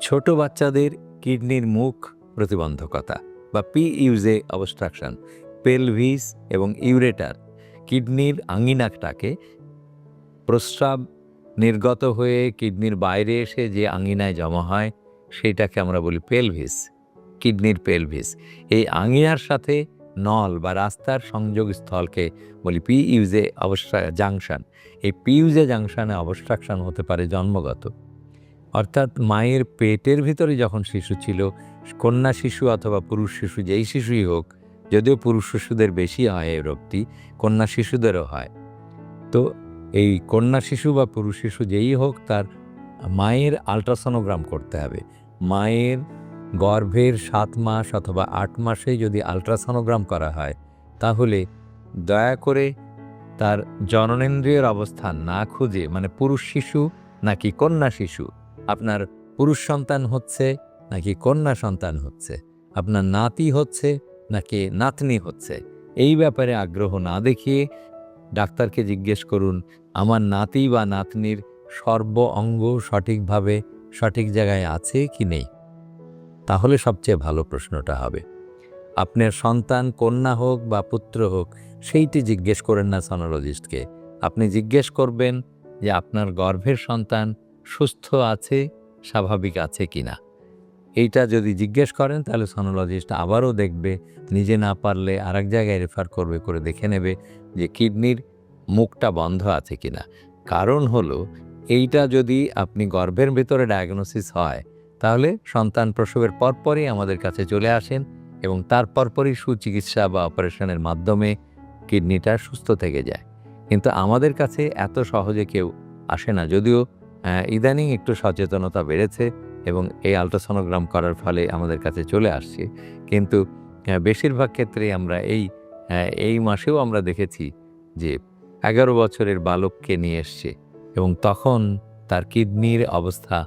ছোট বাচ্চাদের কিডনির মুখ প্রতিবন্ধকতা বা পিইউজে অবস্ট্রাকশন, পেলভিস এবং ইউরেটার কিডনির আঙিনাটাকে প্রস্রাব নির্গত হয়ে কিডনির বাইরে এসে যে আঙিনায় জমা হয় সেটাকে আমরা বলি পেলভিস, কিডনির পেলভিস। এই আঙিনার সাথে নল বা রাস্তার সংযোগস্থলকে বলি পিইউজে জাংশন। এই পিইউজে জাংশনে অবস্ট্রাকশন হতে পারে জন্মগত, অর্থাৎ মায়ের পেটের ভিতরে যখন শিশু ছিল, কন্যা শিশু অথবা পুরুষ শিশু যেই শিশুই হোক, যদিও পুরুষ শিশুদের বেশি হয় এই রোগটি, কন্যা শিশুদেরও হয়। তো এই কন্যা শিশু বা পুরুষ শিশু যেই হোক, তার মায়ের আলট্রাসোনোগ্রাম করতে হবে। মায়ের গর্ভের 7 মাস অথবা 8 মাসে যদি আলট্রাসোনোগ্রাম করা হয়, তাহলে দয়া করে তার জননেন্দ্রিয়ের অবস্থান না খুঁজে, মানে পুরুষ শিশু নাকি কন্যা শিশু, আপনার পুরুষ সন্তান হচ্ছে নাকি কন্যা সন্তান হচ্ছে, আপনার নাতি হচ্ছে নাকি নাতনি হচ্ছে, এই ব্যাপারে আগ্রহ না দেখিয়ে ডাক্তারকে জিজ্ঞেস করুন, আমার নাতি বা নাতনির সর্ব অঙ্গ সঠিকভাবে সঠিক জায়গায় আছে কি নেই। তাহলে সবচেয়ে ভালো প্রশ্নটা হবে। আপনার সন্তান কন্যা হোক বা পুত্র হোক, সেইটি জিজ্ঞেস করেন না সনোলজিস্টকে। আপনি জিজ্ঞেস করবেন যে আপনার গর্ভের সন্তান সুস্থ আছে, স্বাভাবিক আছে কিনা। এইটা যদি জিজ্ঞেস করেন তাহলে সনোলজিস্ট আবারও দেখবে, নিজে না পারলে আরেক জায়গায় রেফার করবে, করে দেখে নেবে যে কিডনির মুখটা বন্ধ আছে কিনা। কারণ হলো এইটা যদি আপনি গর্ভের ভেতরে ডায়াগনোসিস হয়, তাহলে সন্তান প্রসবের পরপরই আমাদের কাছে চলে আসেন এবং তার পরপরই সুচিকিৎসা বা অপারেশনের মাধ্যমে কিডনিটা সুস্থ থেকে যায়। কিন্তু আমাদের কাছে এত সহজে কেউ আসে না, যদিও ইদানিং একটু সচেতনতা বেড়েছে এবং এই আলট্রাসোনোগ্রাম করার ফলে আমাদের কাছে চলে আসছে। কিন্তু বেশিরভাগ ক্ষেত্রেই আমরা এই মাসেও আমরা দেখেছি যে 11 বছরের বালককে নিয়ে এসছে এবং তখন তার কিডনির অবস্থা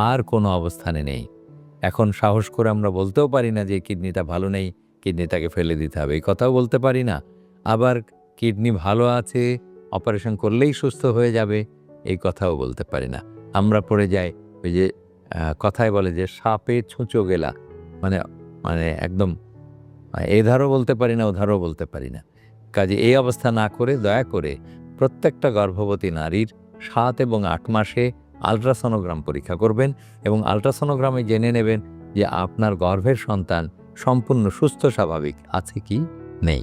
আর কোনো অবস্থানে নেই। এখন সাহস করে আমরা বলতেও পারি না যে কিডনিটা ভালো নেই, কিডনিটাকে ফেলে দিতে হবে, এই কথাও বলতে পারি না। আবার কিডনি ভালো আছে, অপারেশন করলেই সুস্থ হয়ে যাবে, এই কথাও বলতে পারি না। আমরা পড়ে যাই ওই যে কথায় বলে যে সাপে ছুঁচো গেলা, মানে মানে একদম এধারও বলতে পারি না, ওধারও বলতে পারি না। কাজে এই অবস্থা না করে দয়া করে প্রত্যেকটা গর্ভবতী নারীর 7 এবং 8 মাসে আলট্রাসোনোগ্রাম পরীক্ষা করবেন এবং আলট্রাসোনোগ্রামে জেনে নেবেন যে আপনার গর্ভের সন্তান সম্পূর্ণ সুস্থ স্বাভাবিক আছে কি নেই।